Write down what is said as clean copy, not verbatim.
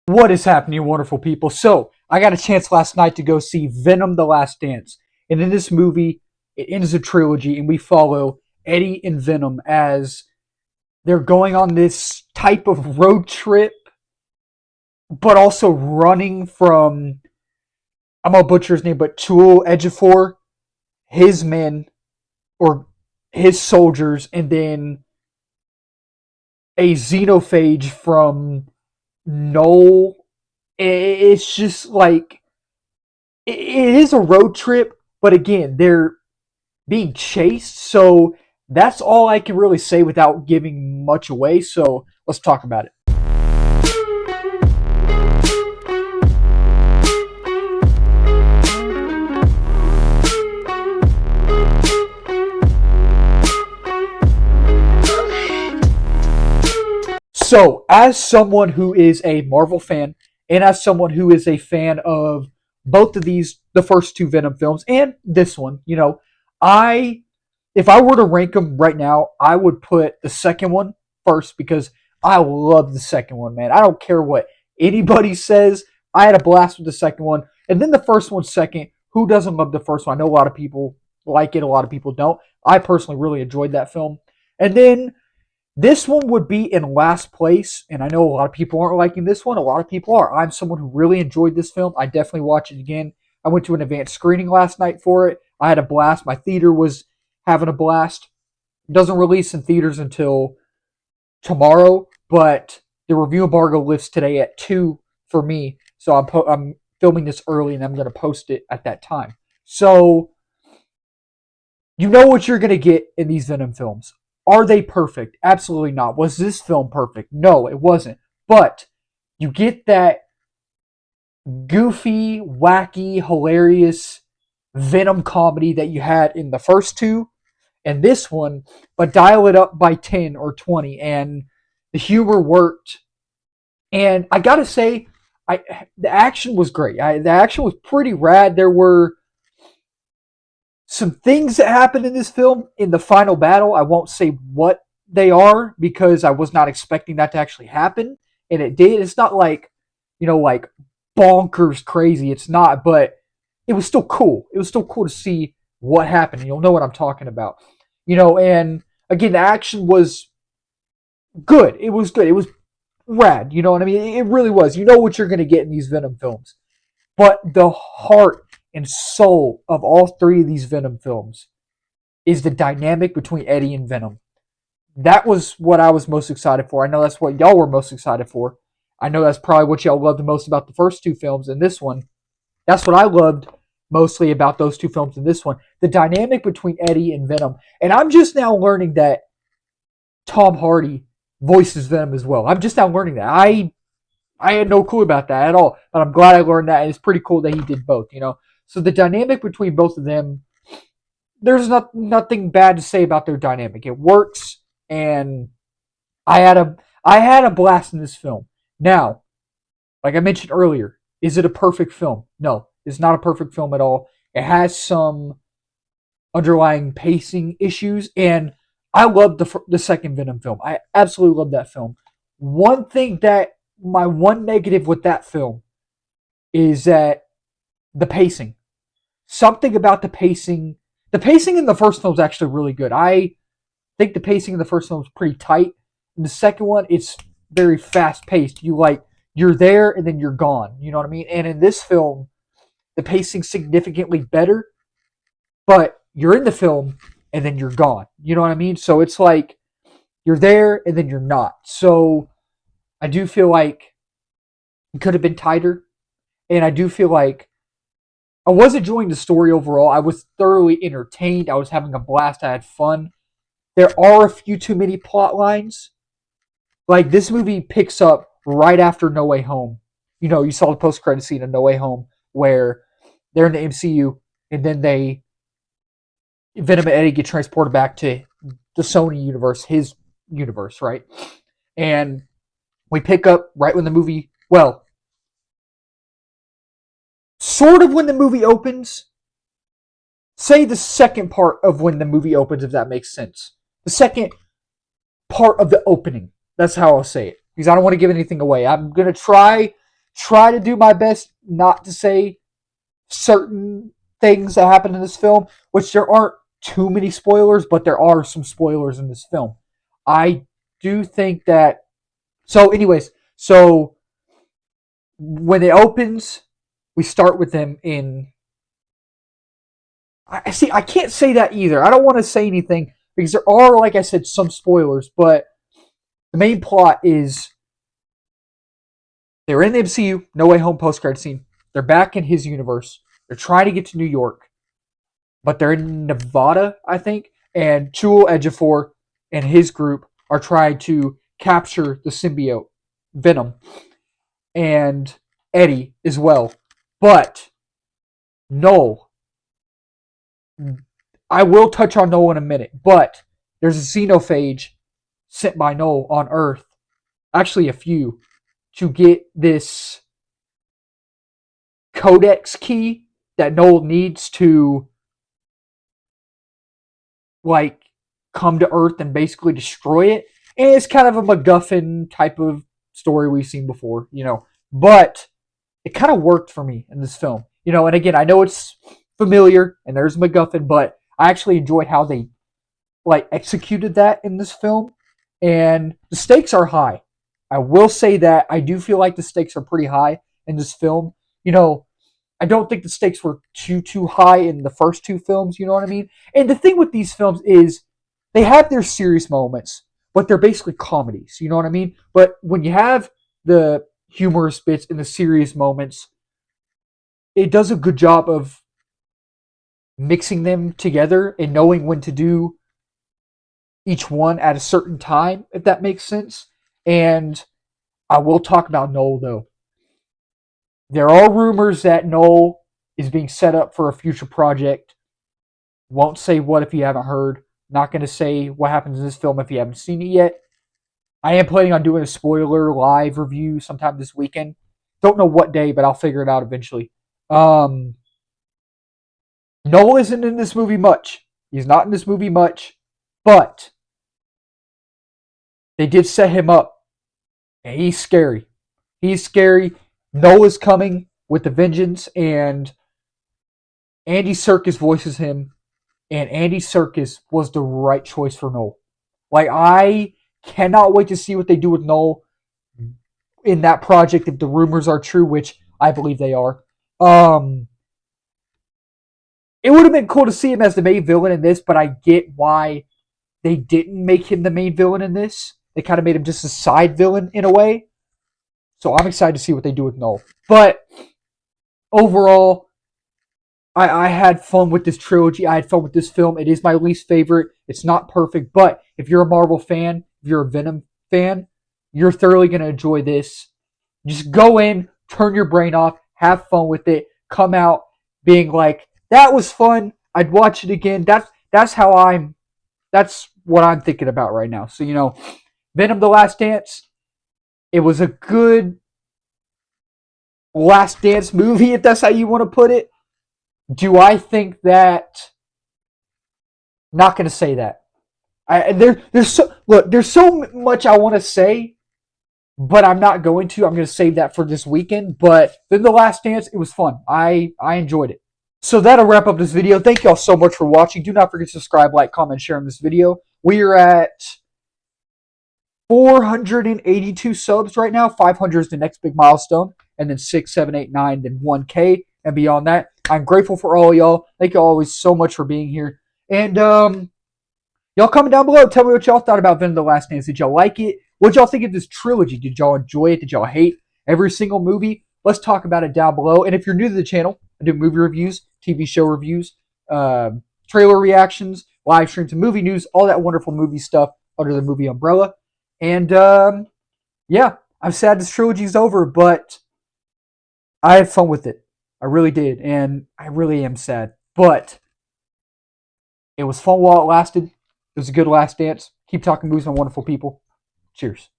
What is happening, wonderful people? So, I got a chance last night to go see Venom the Last Dance. And in this movie, it ends a trilogy, and we follow Eddie and Venom as they're going on this type of road trip, but also running from, I'm going to butcher his name, but Tool Ejiofor, his men, or his soldiers, and then a xenophage from Noel. It's just like it is a road trip, but again, they're being chased. So that's all I can really say without giving much away. So let's talk about it. So, as someone who is a Marvel fan, and as someone who is a fan of both of these, the first two Venom films, and this one, I if I were to rank them right now, I would put the second one first because I love the second one, man. I don't care what anybody says. I had a blast with the second one, and then the first one second. Who doesn't love the first one? I know a lot of people like it, a lot of people don't. I personally really enjoyed that film, and then this one would be in last place, and I know a lot of people aren't liking this one. A lot of people are. I'm someone who really enjoyed this film. I definitely watch it again. I went to an advanced screening last night for it. I had a blast. My theater was having a blast. It doesn't release in theaters until tomorrow, but the review embargo lifts today at 2 for me. So I'm filming this early, and I'm going to post it at that time. So you know what you're going to get in these Venom films. Are they perfect? Absolutely not. Was this film perfect? No, it wasn't. But you get that goofy, wacky, hilarious Venom comedy that you had in the first two and this one, but dial it up by 10 or 20, and the humor worked. And I gotta say, the action was great. The action was pretty rad. There were some things that happened in this film in the final battle. I won't say what they are because I was not expecting that to actually happen, and it did. It's not like, like bonkers crazy. It's not, but it was still cool. It was still cool to see what happened. You'll know what I'm talking about. And again, the action was good. It was good. It was rad. You know what I mean? It really was. You know what you're going to get in these Venom films. But the heart and soul of all three of these Venom films is the dynamic between Eddie and Venom. That was what I was most excited for. I know that's what y'all were most excited for. I know that's probably what y'all loved the most about the first two films and this one. That's what I loved mostly about those two films and this one. The dynamic between Eddie and Venom. And I'm just now learning that Tom Hardy voices Venom as well. I'm just now learning that. I had no clue about that at all, but I'm glad I learned that. And it's pretty cool that he did both. So the dynamic between both of them, there's nothing bad to say about their dynamic. It works, and I had a blast in this film. Now, like I mentioned earlier, is it a perfect film? No, it's not a perfect film at all. It has some underlying pacing issues, and I love the second Venom film. I absolutely love that film. One thing that my one negative with that film is that the pacing. Something about the pacing. The pacing in the first film is actually really good. I think the pacing in the first film is pretty tight. In the second one, it's very fast paced. You're there and then you're gone. You know what I mean? And in this film, the pacing's significantly better, but you're in the film and then you're gone. You know what I mean? So it's like you're there and then you're not. So I do feel like it could have been tighter, and I do feel like I was enjoying the story overall. I was thoroughly entertained. I was having a blast. I had fun. There are a few too many plot lines. Like this movie picks up right after No Way Home. You saw the post-credit scene of No Way Home where they're in the MCU, and then Venom and Eddie get transported back to the Sony universe, his universe, right? And we pick up right when the movie, well, sort of when the movie opens. Say the second part of when the movie opens, if that makes sense. The second part of the opening. That's how I'll say it. Because I don't want to give anything away. I'm going to try try to do my best not to say certain things that happen in this film, which there aren't too many spoilers, but there are some spoilers in this film. I do think that. So, anyways, so when it opens, we start with them in. I see. I can't say that either. I don't want to say anything because there are, like I said, some spoilers. But the main plot is they're in the MCU, No Way Home post credit scene. They're back in his universe. They're trying to get to New York, but they're in Nevada, I think. And Chul Ejiofor and his group are trying to capture the symbiote, Venom, and Eddie as well. But no, I will touch on Noel in a minute, but there's a xenophage sent by Noel on Earth, actually a few, to get this codex key that Noel needs to like come to Earth and basically destroy it. And it's kind of a MacGuffin type of story we've seen before, But it kind of worked for me in this film, And again, I know it's familiar and there's MacGuffin, but I actually enjoyed how they executed that in this film. And the stakes are high. I will say that I do feel like the stakes are pretty high in this film. I don't think the stakes were too high in the first two films, you know what I mean? And the thing with these films is they have their serious moments, but they're basically comedies, you know what I mean? But when you have the humorous bits and the serious moments, it does a good job of mixing them together and knowing when to do each one at a certain time, if that makes sense. And I will talk about Noel though. There are rumors that Noel is being set up for a future project. Won't say what if you haven't heard. Not going to say what happens in this film if you haven't seen it yet. I am planning on doing a spoiler live review sometime this weekend. Don't know what day, but I'll figure it out eventually. Noel isn't in this movie much. He's not in this movie much, but they did set him up, and he's scary. He's scary. Noah's coming with the vengeance, and Andy Serkis voices him, and Andy Serkis was the right choice for Noel. I cannot wait to see what they do with Noel in that project if the rumors are true, which I believe they are. It would have been cool to see him as the main villain in this, but I get why they didn't make him the main villain in this. They kind of made him just a side villain in a way. So I'm excited to see what they do with Noel. But overall, I had fun with this trilogy. I had fun with this film. It is my least favorite. It's not perfect, but if you're a Marvel fan, if you're a Venom fan, you're thoroughly going to enjoy this. Just go in, turn your brain off, have fun with it, come out being like, that was fun. I'd watch it again. That's what I'm thinking about right now. So, Venom The Last Dance, it was a good Last Dance movie, if that's how you want to put it. Do I think that? Not going to say that. There's so much I want to say, but I'm not going to. I'm going to save that for this weekend. But then The Last Dance, it was fun. I enjoyed it. So that'll wrap up this video. Thank y'all so much for watching. Do not forget to subscribe, like, comment, share on this video. We are at 482 subs right now. 500 is the next big milestone. And then 6, 7, 8, 9, then 1K. And beyond that, I'm grateful for all y'all. Thank you always so much for being here. And y'all comment down below. Tell me what y'all thought about Venom The Last Dance. Did y'all like it? What y'all think of this trilogy? Did y'all enjoy it? Did y'all hate every single movie? Let's talk about it down below. And if you're new to the channel, I do movie reviews, TV show reviews, trailer reactions, live streams, and movie news, all that wonderful movie stuff under the movie umbrella. And yeah, I'm sad this trilogy's over, but I had fun with it. I really did, and I really am sad. But it was fun while it lasted. It was a good last dance. Keep talking movies, my wonderful people. Cheers.